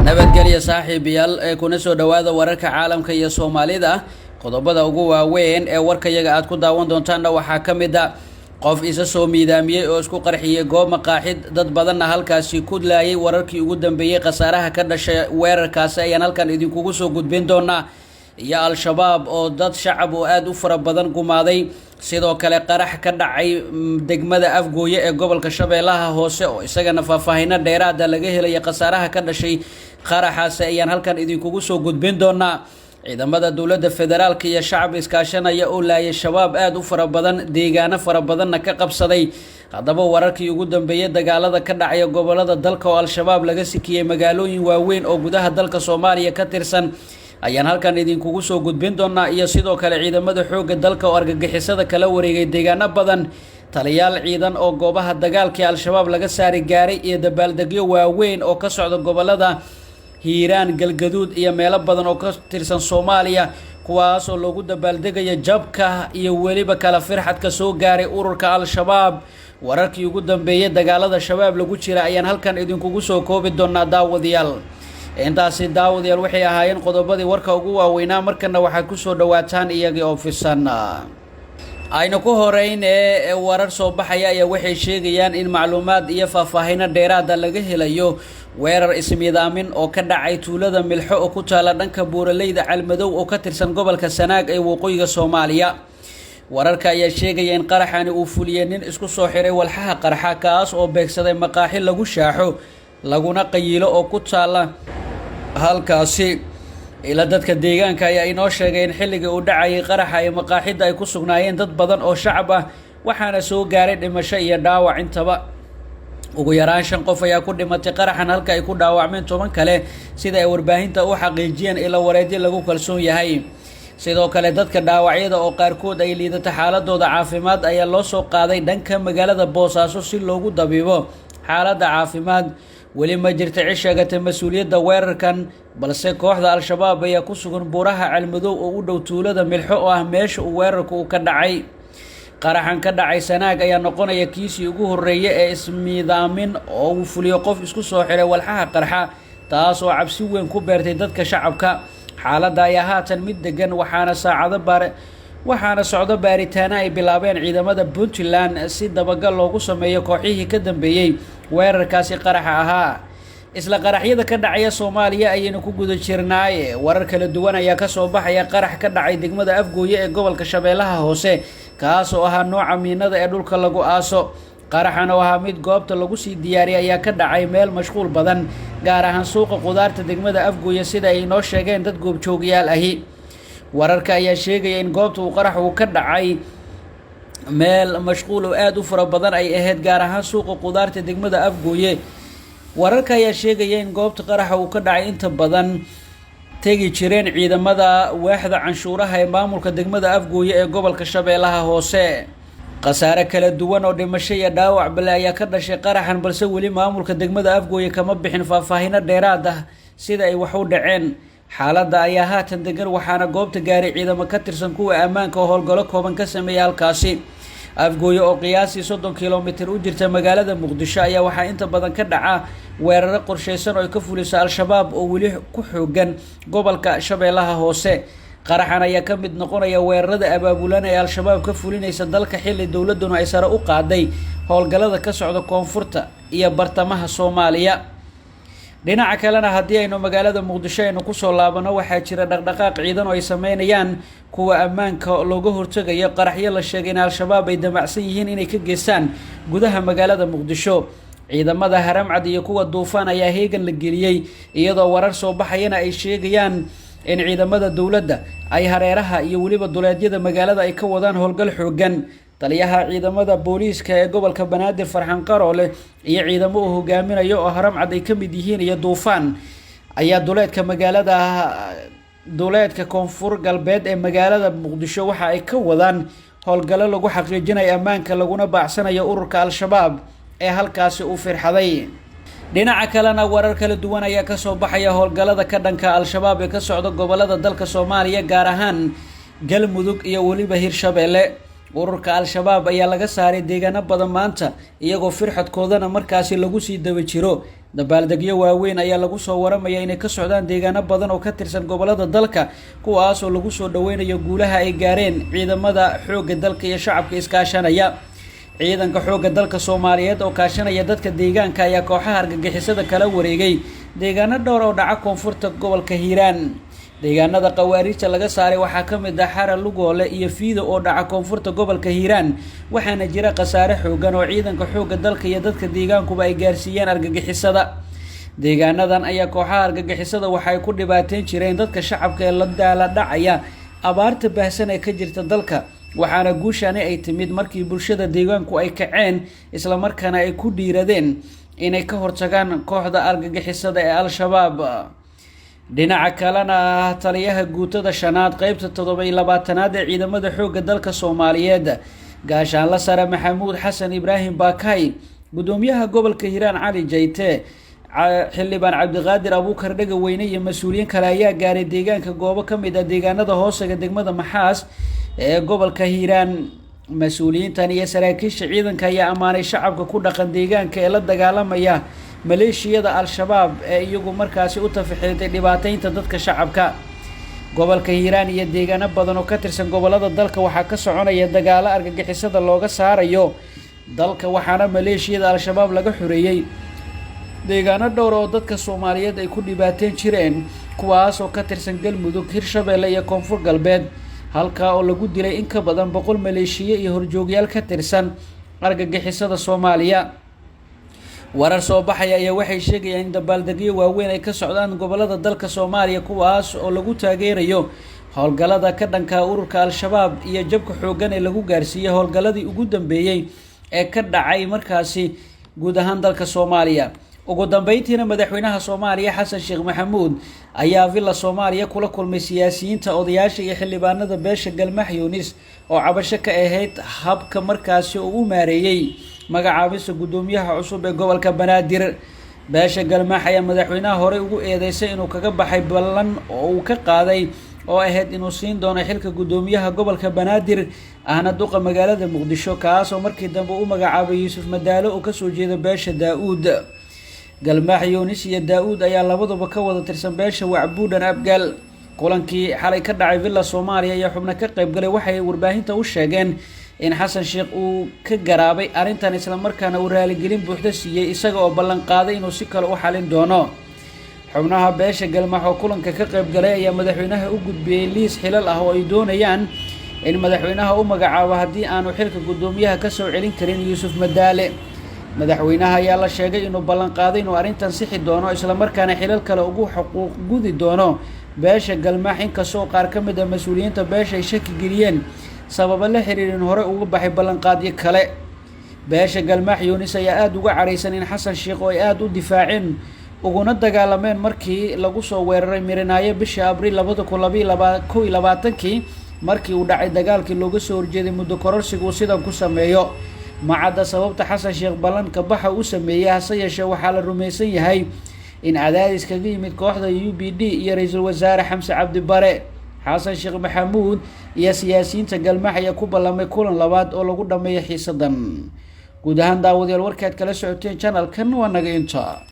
nabadgelyo saaxiibayaal kuna soo dhawaada wararka caalamka iyo Soomaalida qodobada ugu waaweyn ee warkayaga aad ku daawan doontaan waxaa kamid ah qof isa soo miidaamiyay oo isku qarxiyay goob maqaaxid dad badanna halkaasi ku laayay wararkii ugu dambeeyay qasaaraha ka dhashay weerarkaas ayaan halkan idinkugu soo gudbin doonaa iyo al-shabaab oo dad shacab oo aad u fara badan gumaaday sidoo kale qarax ka dhacay degmada Afgooye ee gobolka Shabeellaha Hoose oo isagana faahfaahin dheeraad ah laga helay qasaaraha ka dhashay qaraxaas ayaan halkan idinkugu soo gudbin doonaa ciidamada dawladda federaalka iyo shacab iskaashanaya oo laayay shabaab aad u fara badan deegaano fara badanna ka qabsaday haddaba wararkii ugu dambeeyay dagaalada ka dhacay gobolada dalka oo al-shabaab laga sikiyay magaalooyin waaweyn oo gudaha dalka Soomaaliya ka tirsan ayaan halkan idinkugu soo gudbin doonaa iyo sidoo kale ciidamada xoogga dalka oo argagixisada kala wareegay deegaano badan taliyaal ciidan oo goobaha dagaalka al-shabaab laga saari gaaray iyo dabaaldegyo waaweyn oo ka socda gobolada Hiiraan Galgaduud iyo meelo badan oo ka tirsan Soomaaliya kuwaas oo lagu dabaaldegayo jabka iyo waliba kala firxadka soo gaaray ururka al-shabaab wararkii ugu dambeeyay dagaalada shabaab lagu jira ayaan halkan idinkugu soo koobi doonaa daawadayaal intaasi daawadayaal waxay ahaayeen qodobadii warka ugu waaweynaa markana waxaad ku soo dhawaataan iyagii oo fisan ayna ku horeyn ee warar soo baxaya ayaa waxay sheegayaan in macluumaad iyo faahfaahin dheeraad ah laga helayo weerar ismiidaamin oo ka dhacay tuulada Milxo oo ku taala dhanka Buuraleyda Calmadow oo ka tirsan gobolka Sanaag ee waqooyiga Soomaaliya wararka ayaa sheegaya in qaraxani uu fuliyay nin isku soo xiray walxaha qarxa kaas oo beegsaday maqaaxi lagu shaaxo laguna qayilo oo ku taala halkaasi ila dadka deegaanka ayaa inoo sheegay in xilliga uu dhacay qaraxa ay maqaaxida ay ku sugnaayeen dad badan oo shacab ah waxaana soo gaaray dhimasho iyo dhaawac intaba ugu yaraan 5 qof ayaa ku dhimatay qaraxan halka ay ku dhaawacmeen 10 kale sida ay warbaahinta u xaqiijiyeen ila wareedyo lagu kalsoon yahay sidoo kale dadka dhaawacyada oo qaarkood ay liidata xaaladooda caafimaad ayaa loo soo qaaday dhanka magaalada Boosaaso si loogu dabiibo xaaladda caafimaad weli ma jirto cishaagata mas'uuliyadda weerarkan balse kooxda al-shabaab ayaa ku sugan buuraha Calmadow oo u dhow tuulada Milxo oo ah meesha uu weerarku ka dhacay qaraxan ka dhacay Sanaag ayaa noqonaya kiisii ugu horeeyay ee ismiidaamin oo uu fuliyo qof isku soo xiray walxaha qarxa taas oo cabsi weyn ku beertay dadka shacabka xaaladda ayaa haatan mid degan waxaana socdo baaritaano ay bilaabeen ciidamada Puntland si dabagal loogu sameeyo kooxihii ka dambeeyay weerarkaasi qaraxa ahaa isla qaraxyada ka dhacaya Soomaaliya ayaynu ku guda jirnaa warar kala duwan ayaa ka soo baxaya qarax ka dhacay degmada Afgooye ee gobolka Shabeellaha Hoose kaas oo ahaa nooca miinada ee dhulka lagu aaso qaraxan oo ahaa mid goobta lagu sii diyaariyay ayaa ka dhacay meel mashquul badan gaar ahaan suuqa qudaarta degmada Afgooye sida ay noo sheegeen dad goobjoogayaal ahi wararka ayaa sheegaya in goobta uu qarax uu ka dhacay meel mashquul oo aad u fara badan ay ahayd gaar ahaan suuqa qudaarta degmada Afgooye wararka ayaa sheegaya in goobta qarax uu ka dhacay inta badan tagi jireen ciidamada waaxda canshuuraha ee maamulka degmada Afgooye ee gobolka Shabeellaha Hoose qasaare kala duwan oo dhimasho iyo dhaawac bale ayaa ka dhashay qaraxan balse weli maamulka degmada Afgooye kama bixin faahfaahin dheeraad ah sida ay wax u dhaceen xaaladda ayaa haatan degan waxaana goobta gaaray ciidamo ka tirsan kuwa ammaanka oo howlgalo kooban ka sameeyay halkaasi Afgooye oo qiyaasii 30 kiiloomitir u jirta magaalada Muqdisho ayaa waxaa inta badan ka dhaca weeraro qorsheysan oo ay ka fulisay al-shabaab oo weli ku xoogan gobolka Shabeellaha Hoose qaraxan ayaa ka mid noqonaya weerarada abaabulan ee al-shabaab ka fulinaysa dalka xilli dawladuna ay sare u qaaday howlgalada ka socda koonfurta iyo bartamaha Soomaaliya dhinaca kalena haddii aynu magaalada Muqdisho aynu ku soo laabano waxaa jira dhaqdhaqaaq ciidan oo ay sameynayaan kuwa ammaanka looga hortagayo qaraxyo la sheegay in al-shabaab ay damacsan yihiin inay ka geystaan gudaha magaalada Muqdisho ciidamada Haramcad iyo kuwa Duufaan ayaa heegan la geliyay iyadoo warar soo baxayana ay sheegayaan in ciidamada dawladda ay hareeraha iyo waliba duleedyada magaalada ay ka wadaan howlgal xoogan taliyaha ciidamada booliiska ee gobolka Banaadir Farxan Qaroole iyo ciidamo uu hogaaminayo oo Haramcad ay ka mid yihiin iyo Duufaan ayaa duleedka koonfur galbeed ee magaalada Muqdisho waxa ay ka wadaan howlgalo lagu xaqiijinayo ammaanka laguna baacsanayo ururka al-shabaab ee halkaasi u firxaday dhinaca kalena warar kala duwan ayaa ka soo baxaya howlgalada ka dhanka al-shabaab ee ka socda gobolada dalka Soomaaliya gaar ahaan Galmudug iyo waliba Hirshabeelle ururka al-shabaab ayaa laga saaray deegaano badan maanta iyagoo firxadkoodana markaasi lagu sii daba jiro dabaaldegyo waaweyn ayaa lagu soo waramaya inay ka socdaan deegaano badan oo ka tirsan gobolada dalka kuwaas oo lagu soo dhaweynayo guulaha ay gaareen ciidamada xoogga dalka iyo shacabka iskaashanaya. ciidanka xoogga dalka Soomaaliyeed oo kaashanaya dadka deegaanka ayaa kooxaha argagixisada kala wareegay deegaano dhowr oo dhaca koonfurta gobolka Hiiraan. deegaanada qawaariijta laga saaray waxaa ka mid ah Xara Lugoole iyo Fiido oo dhaca koonfurta gobolka Hiiraan, waxaana jira khasaare xoogan oo ciidanka xoogga dalka iyo dadka deegaankuba ay gaarsiiyeen argagixisada. deegaanadan ayaa kooxaha argagixisada waxay ku dhibaateyn jireen dadka shacabka ee la daala dhacaya abaarta baahsan ee ka jirta dalka, waxaana guushani ay timid markii bulshada deegaanku ay kaceen isla markaana ay ku dhiiradeen inay ka hortagaan kooxda argagixisada ee Al-Shabaab. dhinaca kalena taliyaha guutada shanaad qaybta 27aad ee ciidamada xoogga dalka Soomaaliyeed gaashaanle sare Maxamuud Xasan Ibraahim Baakay, gudoomiyaha gobolka Hiiraan Cali Jayte, xildhibaan Cabdiqaadir Abuukar Dhagaweyne iyo mas'uuliyiin kale ayaa gaaray deegaanka goobo ka mid ah deegaanada hoosaga degmada Maxaas ee gobolka Hiiraan. mas'uuliyiintan iyo saraakiisha ciidanka ayaa amaanay shacabka ku dhaqan deegaanka ee la dagaalamaya maleeshiyada Al-Shabaab ee iyagu markaasi u tafaxiiltay dhibaateynta dadka shacabka. gobolka Hiiraan iyo deegaano badan oo ka tirsan gobolada dalka waxaa ka soconaya dagaalo argagixisada looga saarayo dalka, waxaana maleeshiyada Al-Shabaab laga xoreeyay deegaano dhowr oo dadka Soomaaliyeed ay ku dhibaateyn jireen, kuwaas oo ka tirsan Galmudug, Hirshabeelle iyo Koonfur Galbeed, halka oo lagu dilay in ka badan 100 maleeshiye iyo horjoogyaal ka tirsan argagixisada Soomaaliya. warar soo baxaya ayaa waxay sheegayaan in dabaaldegyo waaweyn ay ka socdaan gobolada dalka Soomaaliya kuwaas oo lagu taageerayo howlgallada ka dhanka ururka Al-Shabaab iyo jabka xoogan ee lagu gaarsiiyay howlgalladii ugu dambeeyay ee ka dhacay markaasi guud ahaan dalka Soomaaliya. ugu dambeyntiina madaxweynaha Soomaaliya Xasan Sheekh Maxamuud ayaa villa Soomaaliya kula kulmay siyaasiyiinta, odayaasha iyo xildhibaanada beesha Galmaax Yunis oo cabasho ka ahayd habka markaasi uu u maareeyay magacaabista gudoomiyaha cusub ee gobolka Banaadir. beesha Galmaax ayaa madaxweynaha hore ugu eedeysay inuu kaga baxay ballan oo uu ka qaaday oo ahayd inuu siin doono xilka gudoomiyaha gobolka Banaadir ahna duqa magaalada Muqdisho, kaas oo markii dambe u magacaabay Yuusuf Madaalo oo ka soo jeeda beesha Daa'uud. Galmaax Yunis iyo Daa'uud ayaa labaduba ka wada tirsan beesha Wacbuudhan Abgaal. kulankii xalay ka dhacay villa Soomaaliya iyo xubno ka qayb galay waxay warbaahinta u sheegeen in Xasan Sheekh uu ka garaabay arrintan isla markaana uu raaligelin buuxda siiyay isaga oo ballan qaaday inuu si kale u xalin doono. xubnaha beesha Galmaax oo kulanka ka qayb galay ayaa madaxweynaha u gudbiyay liis xilal ah oo ay doonayaan in madaxweynaha u magacaabo haddii aanu xilka gudoomiyaha ka soo celin karin Yuusuf Madaale. madaxweynaha ayaa la sheegay inuu ballan qaaday inuu arrintan sixi doono isla markaana xilal kale ugu xuquuq gudi doono beesha Galmaax, inkastoo qaar ka mid ah mas'uuliyiinta beesha ay shaki geliyeen sababo la xiriirin hore uga baxay ballanqaadyo kale. beesha Galmaax Yunis ayaa aad uga careysan in Xasan Sheekh oo ay aad u difaaceen uguna dagaalameen markii lagu soo weeraray Mirinaayo bishii Abriil 2021 markii uu dhacay dagaalkii looga soo horjeeday muddo kororsiga uu sidan ku sameeyo. macadda sababta Xasan Sheekh ballanka baxa u sameeyay, hase yeeshee waxaa la rumaysan yahay in cadaadis kaga yimid kooxda UPD iyo ra'iisul wasaare Xamse Cabdi Bare. Xasan Sheekh Maxamuud iyo siyaasiyiinta Galmaax ayaa ku ballamay kulan labaad oo lagu dhameeyo xiisadan. guud ahaan daawadayaal warkaad kala socoteen channelkan waa naga inta.